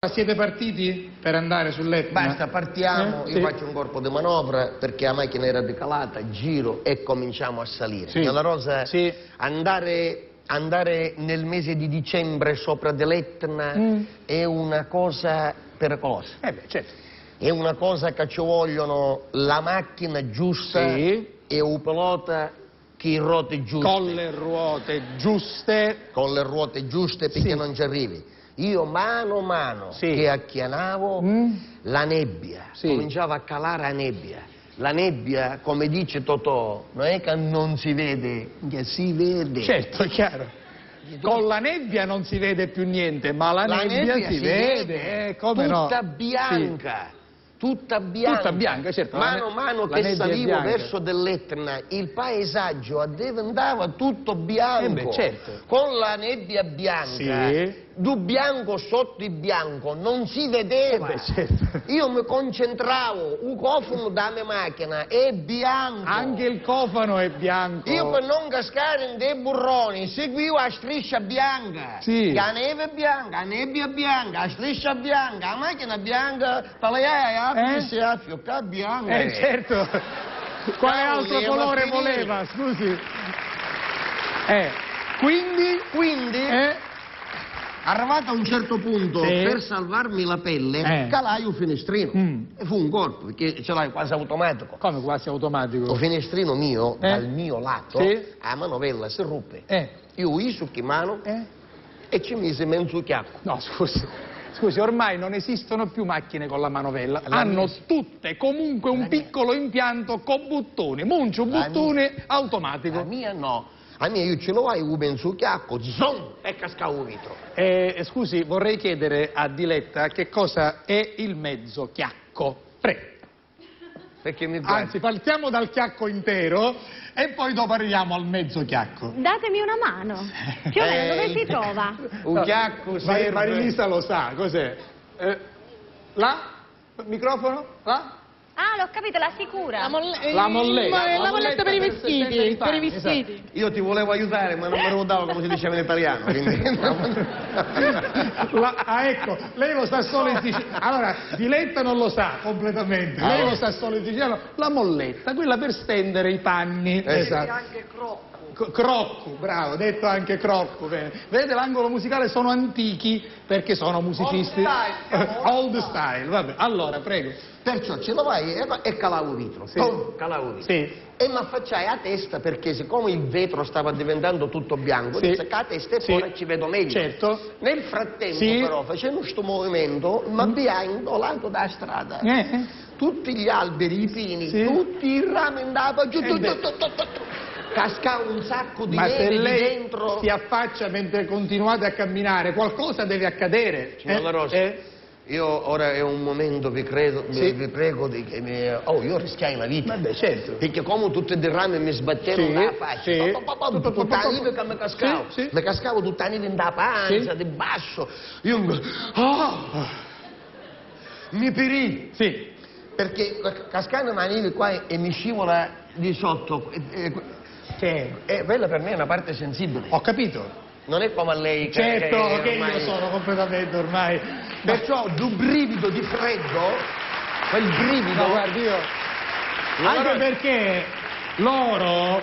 Siete partiti per andare sull'Etna? Basta, partiamo, io faccio un corpo di manovra perché la macchina era decalata, giro e cominciamo a salire. Signora Rosa, andare nel mese di dicembre sopra dell'Etna è una cosa pericolosa. Certo. È una cosa che ci vogliono la macchina giusta e un pilota che ruote giuste. Con le ruote giuste. Con le ruote giuste perché non ci arrivi. Io mano a mano che acchianavo la nebbia, cominciava a calare la nebbia. La nebbia, come dice Totò, non è che non si vede, che si vede. Certo, è chiaro. Con la nebbia non si vede più niente, ma la nebbia si vede. Come tutta no? bianca. Tutta bianca. Tutta bianca, certo. Mano a mano che salivo verso dell'Etna, il paesaggio diventava tutto bianco. Certo. Con la nebbia bianca, du bianco sotto il bianco, non si vedeva. Certo. Io mi concentravo, un cofano da mia macchina è bianco. Anche il cofano è bianco. Io per non cascare in dei burroni seguivo la striscia bianca. La neve è bianca, la nebbia è bianca, la striscia bianca, la macchina bianca, si affioccava bianca. Certo. Quale altro colore voleva, scusi? Quindi arrivato a un certo punto, per salvarmi la pelle, calai un finestrino. E fu un colpo, perché ce l'hai quasi automatico. Come quasi automatico? Il finestrino mio, dal mio lato, la manovella si ruppe. Io isucchi mano e ci mise mezzo chiacco. No, scusi, ormai non esistono più macchine con la manovella. Hanno tutte comunque un piccolo impianto con buttoni. Muncio, buttone automatico. La mia no. A mia io ce l'ho, un mezzo chiacco, zoom, e cascavo vetro. Scusi, vorrei chiedere a Diletta che cosa è il mezzo chiacco. Prego. Perché mi Anzi, partiamo dal chiacco intero e poi dopo arriviamo al mezzo chiacco. Datemi una mano. Più o meno dove si trova? Un chiacco serve... Marilisa lo sa, cos'è? Là? Microfono? Là? Ah, l'ho capito, la sicura. La molletta. La molletta per i vestiti. Per i vestiti. Esatto. Io ti volevo aiutare, ma non me lo davo come si diceva in italiano. Quindi... ecco, lei lo sa solo in siciliano. Allora, Diletta non lo sa completamente. Lei lo sa solo in siciliano. La molletta, quella per stendere i panni. Esatto. Anche crocco. Crocco, bravo, detto anche crocco. Bene. Vedete, l'angolo musicale sono antichi perché sono musicisti. Old style, vabbè. Allora, prego. Perciò ce lo vai e calavo vetro. Calavo vetro. E mi affacciai a testa perché siccome il vetro stava diventando tutto bianco, disse che a testa e poi ci vedo meglio. Certo. Nel frattempo però, facendo questo movimento, mi abbiamo lato da strada. Tutti gli alberi, i pini, tutti i rami andavano giù, cascava un sacco di neve di dentro. Ma se lei si affaccia mentre continuate a camminare, qualcosa deve accadere. Signora Rosa, io ora è un momento, vi prego di che io rischiai la vita. Vabbè, certo. Perché come tutti i rami mi sbattevano dalla faccia. Tutta la neve che mi cascavo. Mi cascavo tutta la neve in da pancia, di basso. Io mi perì. Perché cascando la neve qua e mi scivola di sotto. Quella per me è una parte sensibile. Ho capito. Non è come a lei che... Certo che io sono completamente ormai... Perciò un brivido di freddo, quel brivido... No, guardi io... Anche perché loro,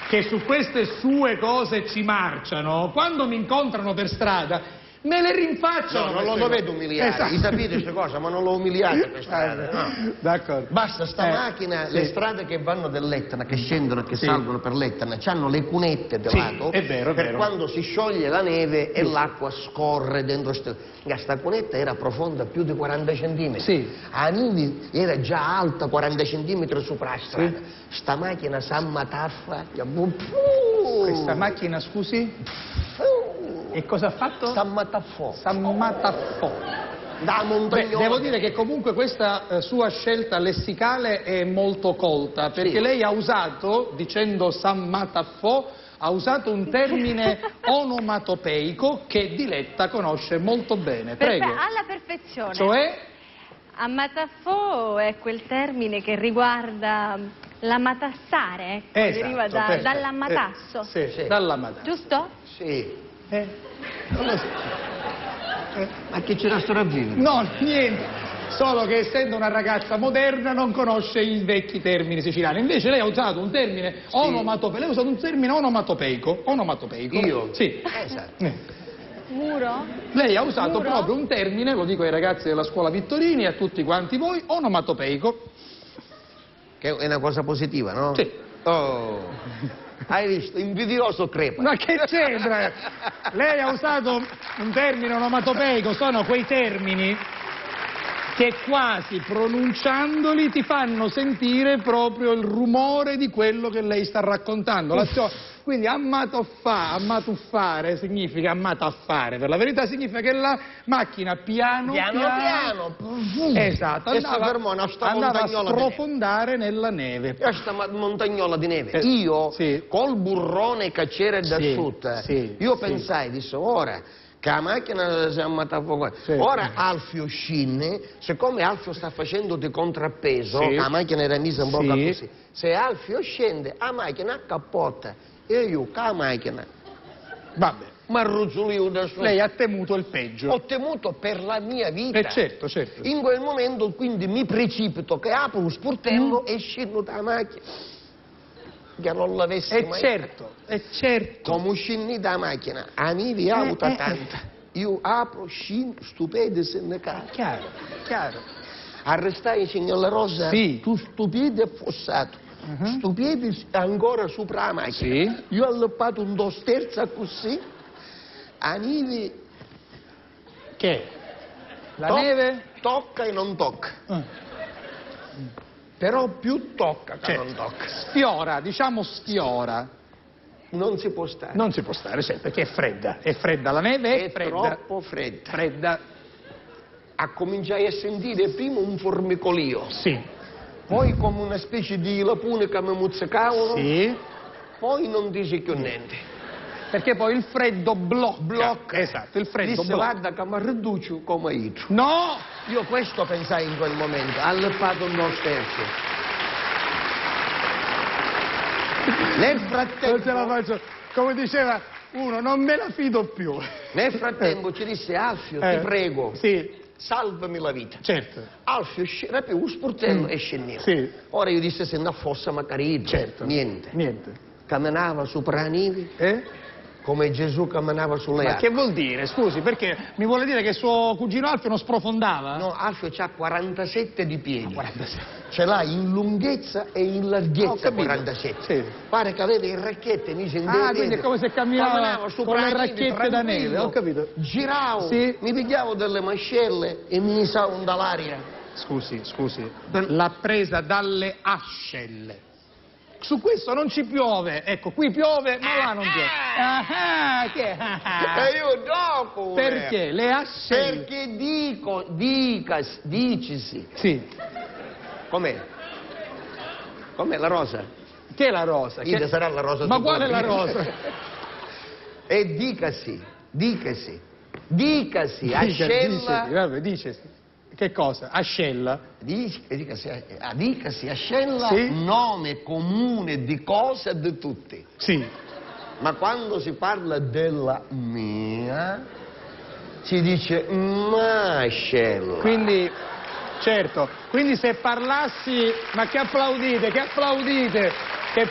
che su queste sue cose ci marciano, quando mi incontrano per strada, me le rinfacciano. No, non lo dovete umiliare, sapete queste cose, ma non lo umiliate per strada. No. D'accordo. Basta, sta macchina, le strade che vanno dell'Etna, che scendono e che salgono per l'Etna, hanno le cunette del lato, è vero, per quando si scioglie la neve e l'acqua scorre dentro. Sta cunetta era profonda più di 40 centimetri. A neve era già alta 40 centimetri sopra la strada. Sta macchina s'ammataffa. Questa macchina, scusi? E cosa ha fatto? S'ammataffò. Da montagnone. Devo dire che comunque questa sua scelta lessicale è molto colta, perché lei ha usato, dicendo s'ammataffò, ha usato un termine onomatopeico che Diletta conosce molto bene. Prego. Alla perfezione. Cioè? Ammataffò è quel termine che riguarda l'amatassare, che deriva dall'ammatasso. Dall'ammatasso. Giusto? Sì. Non lo so. Ma che c'era sto a vivere? No, niente. Solo che essendo una ragazza moderna non conosce i vecchi termini siciliani. Invece lei ha usato un termine onomatopeico. Lei ha usato un termine onomatopeico. Onomatopeico. Io? Sì. Esatto. Muro? Lei ha usato proprio un termine, lo dico ai ragazzi della scuola Vittorini e a tutti quanti voi, onomatopeico. Che è una cosa positiva, no? Sì. Oh, hai visto? Invidioso crepa. Ma che c'entra? Lei ha usato un termine onomatopeico, sono quei termini che quasi pronunciandoli ti fanno sentire proprio il rumore di quello che lei sta raccontando. Quindi ammatuffare significa ammataffare, per la verità significa che la macchina piano esatto, andava a sprofondare nella neve. Questa montagnola di neve. Io, col burrone che c'era da sud, pensai, disse, ora che la macchina si è ammattata fuoco. Ora Alfio scende, siccome Alfio sta facendo di contrappeso, la macchina era messa un po' così, se Alfio scende, la macchina accappotta e io con la macchina vabbè, ma ruzzolio da solo. Lei ha temuto il peggio. Ho temuto per la mia vita. Certo. In quel momento quindi mi precipito che apro lo sportello e scendo dalla macchina. Che non l'avessi mai certo. Come scendi dalla macchina, a me vi auto tanta. Io apro, scendo, stupido se ne cade. Chiaro. Arrestai signor La Rosa, tu stupido e fossato. Stupido ancora sopra la macchina. Io ho alloppato un dos terza così, a neve. Che? La neve? Tocca e non tocca. Però più tocca che non tocca. Sfiora, diciamo sfiora. Non si può stare. Non si può stare, certo, perché è fredda. È fredda la neve, è fredda. Troppo fredda. Fredda. A cominciare a sentire prima un formicolio. Sì. Poi come una specie di lapone che mi muzzicavano. Sì. Poi non dice più niente. Perché poi il freddo blocca. Esatto, il freddo blocca. Guarda che mi riduce come io. No! Io questo pensai in quel momento. Ha leppato un dos terzo. Nel frattempo... Non ce la faccio. Come diceva uno, non me la fido più. Nel frattempo ci disse Alfio, ti prego. Sì. Salvami la vita. Certo. Alfio era più un sportello e scendeva. Sì. Ora io disse se non fosse magari. Certo. Niente. Camminava sopra la neve. Come Gesù camminava sulle acque. Ma che vuol dire? Scusi, perché mi vuole dire che suo cugino Alfio non sprofondava? No, Alfio c'ha 47 di piedi. 47. Ce l'ha in lunghezza e in larghezza 47. Sì. Pare che aveva le racchette, mi senteva. Quindi è come se camminava con le racchette da neve, ho capito. Giravo, mi pigliavo delle mascelle e mi nisavo dall'aria. Scusi, l'ha presa dalle ascelle. Su questo non ci piove, ecco, qui piove, ma là non piove. E io dopo. Perché? Le ascelle. Perché dicisi. Sì. Com'è? Com'è la rosa? Che è la rosa? Che sarà la rosa? Ma qual è la rosa? E dicasi, ascella. Dicesi. Che cosa? Ascella? Dicasi ascella, nome comune di cose e di tutti. Sì. Ma quando si parla della mia, si dice mascella. Quindi, certo, quindi se parlassi, ma che applaudite, che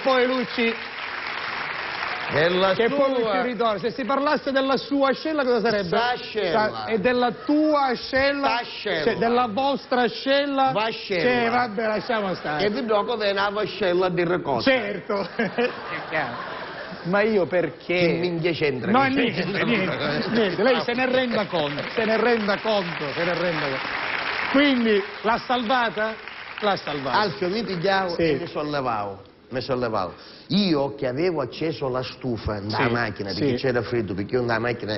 poi lui ci... Della che tua... poi lui ci ritorna. Se si parlasse della sua ascella cosa sarebbe? Ascella. E della tua ascella? Ascella. Cioè, della vostra ascella? Vascella. Sì, vabbè, lasciamo stare. E vi dopo viene la vascella di raccolta. Certo. È chiaro. Ma io perché? Che minchia c'entra? No, niente. Lei se ne renda conto. Quindi, l'ha salvata? L'ha salvata. Alfio mi pigliavo e mi sollevavo. Io che avevo acceso la stufa nella macchina perché c'era freddo, perché io nella macchina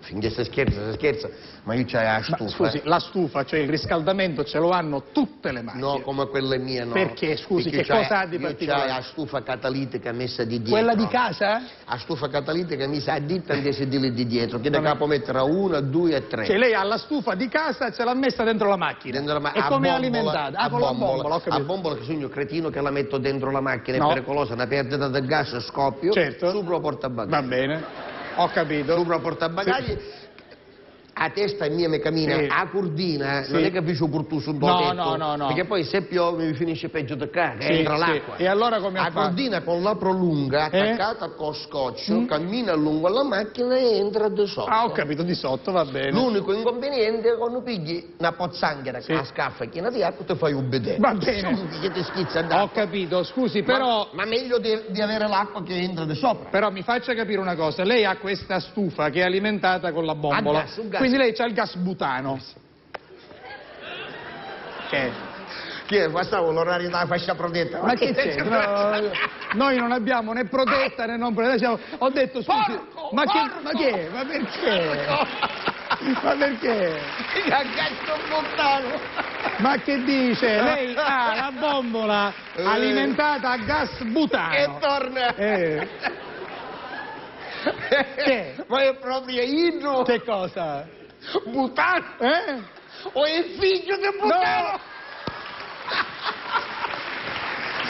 finché si scherza, ma io c'avevo la stufa. Ma, scusi, la stufa, cioè il riscaldamento ce lo hanno tutte le macchine. No, come quelle mie no. Perché, scusi, che cosa ha di particolare? Io c'ho la stufa catalitica messa di dietro. Quella di casa? La stufa catalitica messa a ditta e sedili di dietro, che da capo mettere a 1, 2 e 3. Cioè lei ha la stufa di casa e ce l'ha messa dentro la macchina. E come è alimentata? A bombola, che sono io cretino che la metto dentro la macchina, è pericolosa, una perdita del gas, scoppio, sopra portabagagli. Va bene. Ho capito. Sopra portabagagli. a testa mia mi cammina, a cordina, non è che faccio curtu sul tetto, no. perché poi se piove mi finisce peggio di qua, entra l'acqua. E allora come a cordina con la prolunga, attaccata con scotch, cammina lungo la macchina e entra di sotto. Ah, ho capito, di sotto, va bene. L'unico inconveniente è quando pigli una pozzanghera con la scaffa piena di acqua, ti fai un bidet. Va bene. Che ti schizza d'acqua. Ho capito, scusi, però... Ma meglio di avere l'acqua che entra di sopra. Però mi faccia capire una cosa, lei ha questa stufa che è alimentata con la bombola, quindi lei c'ha il gas butano. Che è? Passavo l'orario della fascia protetta. Ma che c'è? No, noi non abbiamo né protetta né non protetta. Ho detto, scusi, ma perché? Ma perché? Ma che dice? Lei ha la bombola alimentata a gas butano. E torna. Che? Ma è proprio idro. Che cosa? Butano? O è figlio di butano? No!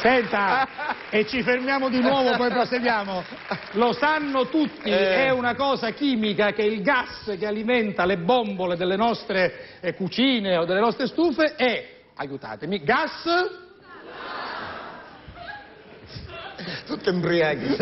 Senta, e ci fermiamo di nuovo, poi proseguiamo. Lo sanno tutti, è una cosa chimica che il gas che alimenta le bombole delle nostre cucine o delle nostre stufe è, aiutatemi, gas... Tutto embriachi.